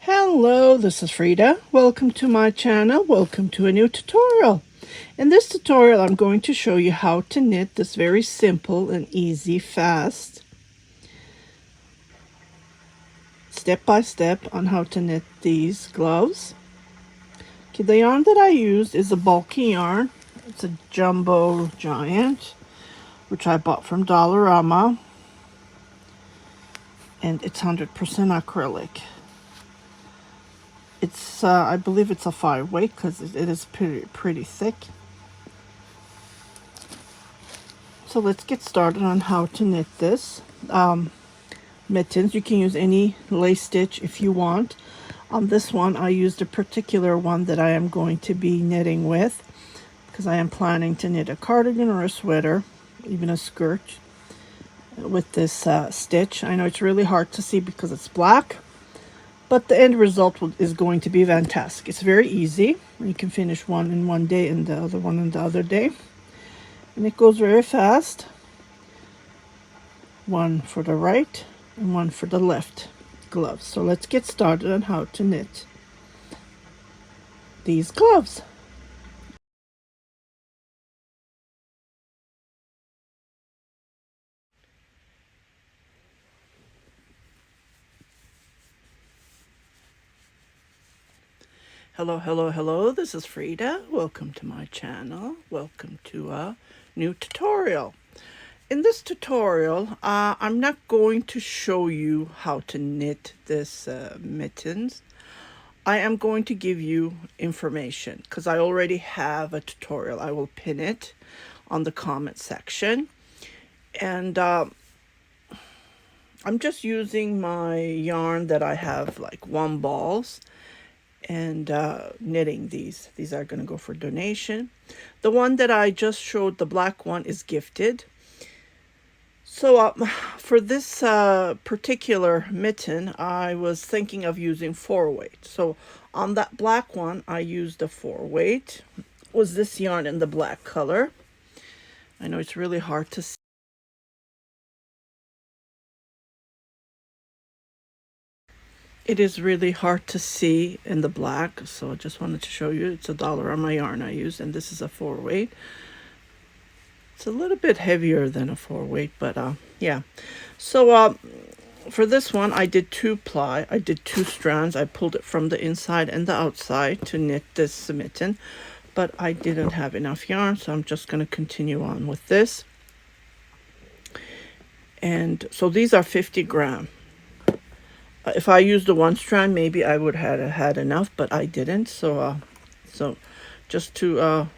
Hello, this is Frida. Welcome to my channel. Welcome to a new tutorial. In this tutorial, I'm going to show you how to knit this very simple and easy, fast, step-by-step on how to knit these gloves. Okay, the yarn that I used is a bulky yarn. It's a jumbo giant, which I bought from Dollarama, and it's 100% acrylic. It's I believe it's a 5-weight because it is pretty thick. So let's get started on how to knit this. Mittens, you can use any lace stitch if you want. On this one, I used a particular one that I am going to be knitting with because I am planning to knit a cardigan or a sweater, even a skirt with this stitch. I know it's really hard to see because it's black, but the end result is going to be fantastic. It's very easy. You can finish one in one day and the other one in the other day. And it goes very fast. One for the right and one for the left gloves. So let's get started on how to knit these gloves. Hello, this is Frida. Welcome to my channel. Welcome to a new tutorial. In this tutorial, I'm not going to show you how to knit this mittens. I am going to give you information because I already have a tutorial. I will pin it on the comment section. And I'm just using my yarn that I have, like 1 balls, and knitting these. These are going to go for donation. The one that I just showed, the black one, is gifted. So for this particular mitten, I was thinking of using 4-weight. So on that black one, I used a 4-weight. Was this yarn in the black color? I know it's really hard to see. It is really hard to see in the black, so I just wanted to show you. It's $1 yarn I used, and this is a 4-weight. It's a little bit heavier than a 4-weight, but yeah. So for this one, I did 2-ply. I did 2 strands. I pulled it from the inside and the outside to knit this mitten, but I didn't have enough yarn, so I'm just going to continue on with this. And so these are 50 gram. If I used the 1 strand, maybe I would have had enough, but I didn't. So just to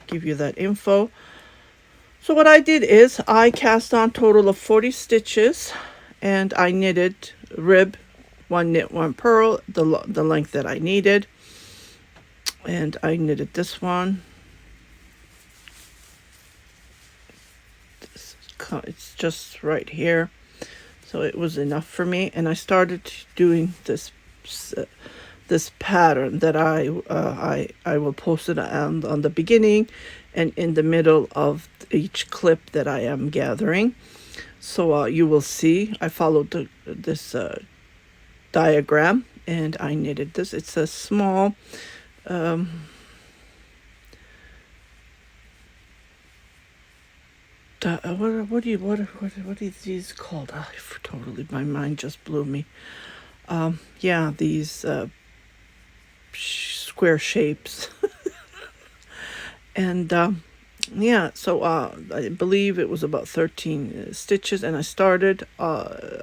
give you that info. So what I did is I cast on total of 40 stitches, and I knitted rib, 1 knit, 1 purl, the length that I needed. And I knitted this one. It's just right here. So it was enough for me, and I started doing this pattern that I will post it on the beginning and in the middle of each clip that I am gathering. So you will see I followed this diagram, and I knitted this. It's a small what are these called? Totally, my mind just blew me. Yeah, these square shapes. And yeah, so I believe it was about 13 stitches, and I started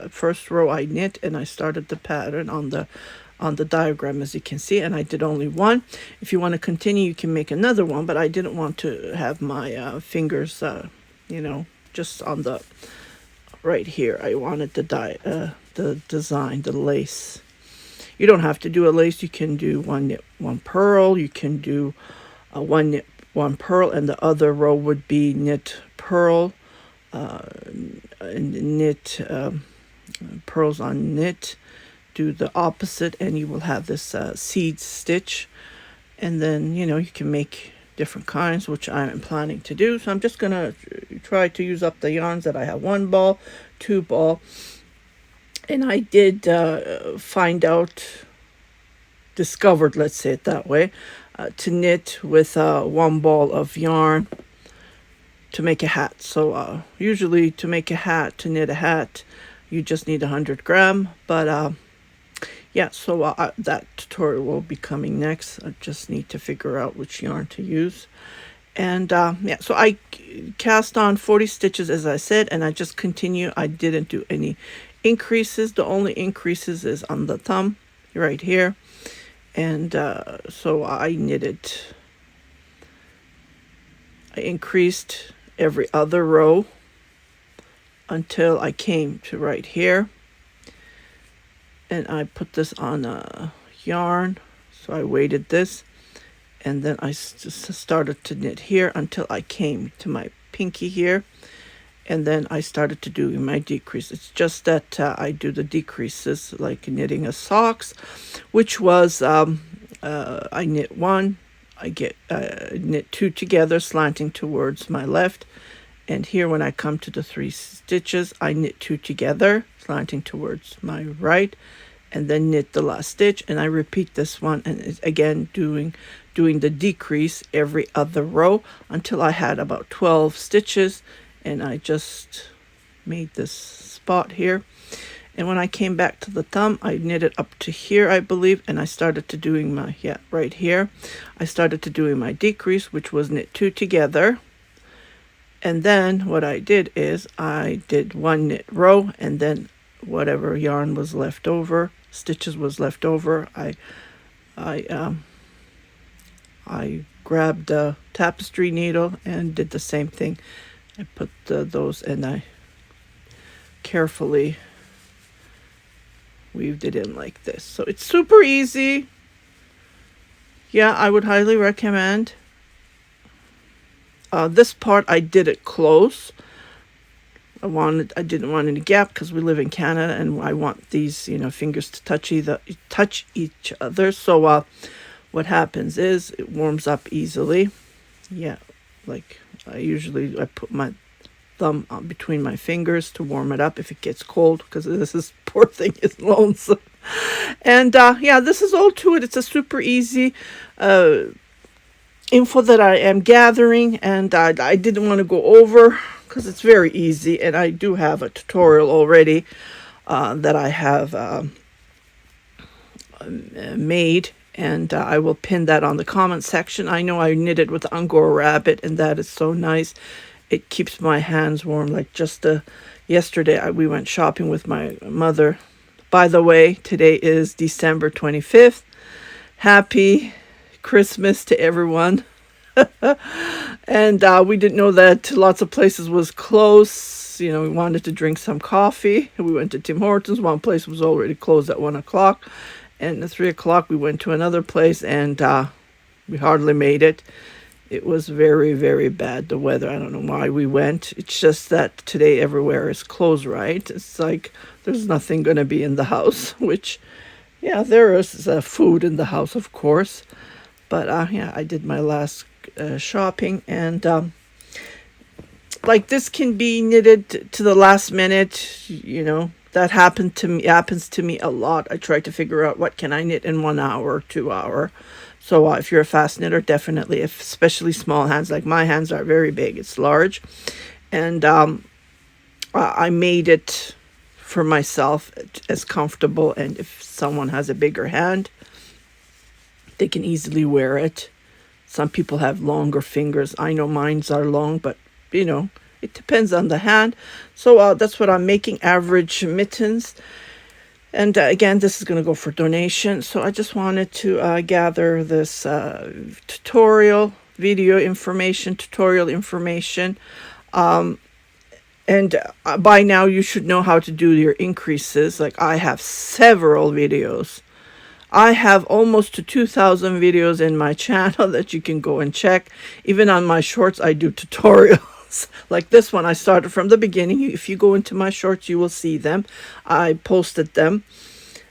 first row I knit, and I started the pattern on the diagram, as you can see, and I did only 1. If you want to continue, you can make another one, but I didn't want to have my fingers you know, just on the right here. I wanted the design, the lace. You don't have to do a lace. You can do 1 knit, 1 purl. You can do 1 knit, 1 purl, and the other row would be knit, purl, and knit, purls on knit. Do the opposite, and you will have this seed stitch. And then, you know, you can make different kinds, which I am planning to do. So I'm just gonna try to use up the yarns that I have. 1 ball, 2 ball, and I did find out discovered, let's say it that way, to knit with one ball of yarn to make a hat. So usually to make a hat, to knit a hat, you just need 100 gram. But yeah, so that tutorial will be coming next. I just need to figure out which yarn to use. And yeah, so I cast on 40 stitches, as I said, and I just continue. I didn't do any increases. The only increases is on the thumb right here. And so I increased every other row until I came to right here. And I put this on a yarn. So I weighted this. And then I started to knit here until I came to my pinky here. And then I started to do my decrease. It's just that I do the decreases like knitting a socks, which was I knit one, I get knit two together, slanting towards my left. And here when I come to the 3 stitches, I knit 2 together, slanting towards my right, and then knit the last stitch. And I repeat this one, and again doing the decrease every other row until I had about 12 stitches. And I just made this spot here. And when I came back to the thumb, I knitted up to here, I believe, and I started to doing my, yeah, right here. I started to doing my decrease, which was knit 2 together. And then what I did is I did 1 knit row, and then whatever yarn was left over, stitches was left over, I grabbed a tapestry needle and did the same thing. I put those, and I carefully weaved it in like this. So it's super easy. Yeah, I would highly recommend. This part I did it close. I didn't want any gap because we live in Canada and I want these, fingers to touch each other. So what happens is it warms up easily. Yeah, like I put my thumb between my fingers to warm it up if it gets cold, because this poor thing is lonesome. And yeah, this is all to it. It's a super easy info that I am gathering, and I didn't want to go over because it's very easy, and I do have a tutorial already that I have made, and I will pin that on the comment section. I know I knitted with Angora Rabbit, and that is so nice. It keeps my hands warm. Like just yesterday, we went shopping with my mother. By the way, today is December 25th. Happy Christmas to everyone. And we didn't know that lots of places was closed. We wanted to drink some coffee. We went to Tim Hortons. One place was already closed at 1 o'clock. And at 3 o'clock, we went to another place, and we hardly made it. It was very, very bad, the weather. I don't know why we went. It's just that today everywhere is closed, right? It's like there's nothing going to be in the house, which, yeah, there is food in the house, of course. But, yeah, I did my last shopping, and like this can be knitted to the last minute, That happens to me a lot. I try to figure out what can I knit in 1 hour, 2 hour. So if you're a fast knitter, definitely, especially small hands, like my hands are very big, it's large. And I made it for myself as comfortable. And if someone has a bigger hand, they can easily wear it. Some people have longer fingers. I know mine's are long, but it depends on the hand. So that's what I'm making, average mittens. And again, this is going to go for donation. So I just wanted to gather this tutorial information. And by now you should know how to do your increases. Like I have several videos. I have almost to 2,000 videos in my channel that you can go and check. Even on my shorts, I do tutorials. Like this one, I started from the beginning. If you go into my shorts, you will see them. I posted them.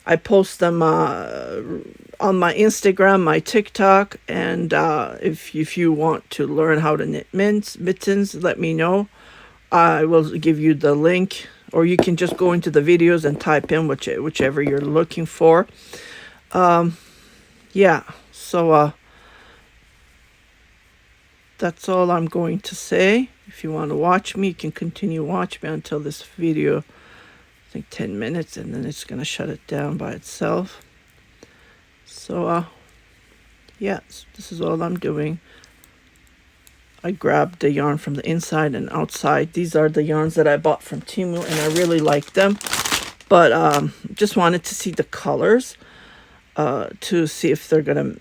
I post them on my Instagram, my TikTok, and if you want to learn how to knit mittens, let me know. I will give you the link, or you can just go into the videos and type in whichever you're looking for. yeah, so that's all I'm going to say. If you want to watch me, you can continue watch me until this video, I think 10 minutes, and then it's going to shut it down by itself. So yeah, this is all I'm doing. I grabbed the yarn from the inside and outside. These are the yarns that I bought from Temu, and I really like them. But just wanted to see the colors to see if they're gonna,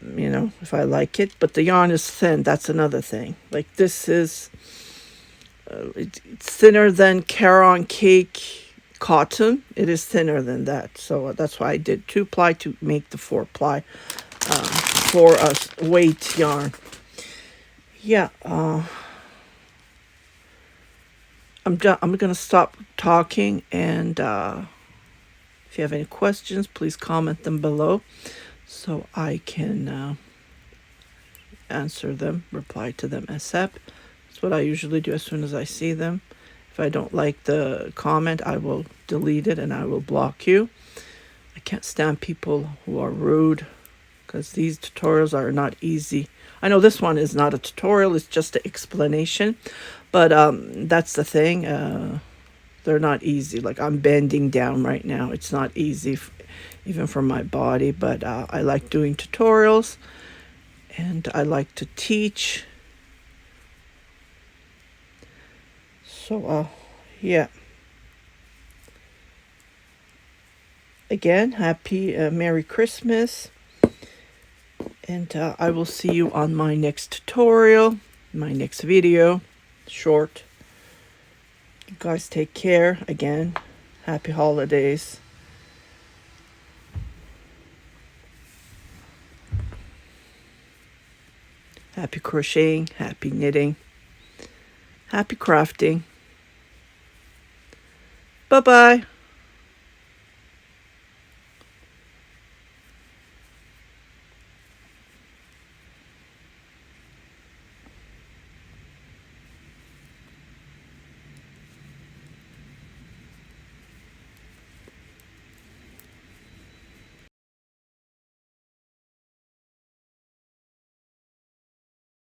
if I like it. But the yarn is thin. That's another thing. Like this is, it's thinner than Caron Cake cotton. It is thinner than that. So that's why I did 2-ply to make the 4-ply for a weight yarn. Yeah, I'm gonna stop talking, and if you have any questions, please comment them below so I can answer them, reply to them ASAP. That's what I usually do as soon as I see them. If I don't like the comment, I will delete it and I will block you. I can't stand people who are rude, because these tutorials are not easy. I know this one is not a tutorial, it's just an explanation, but that's the thing. They're not easy. Like, I'm bending down right now. It's not easy, even for my body, but I like doing tutorials, and I like to teach. So, yeah. Again, happy Merry Christmas. And I will see you on my next tutorial, my next video, short. You guys take care. Again, happy holidays. Happy crocheting, happy knitting, happy crafting. Bye-bye.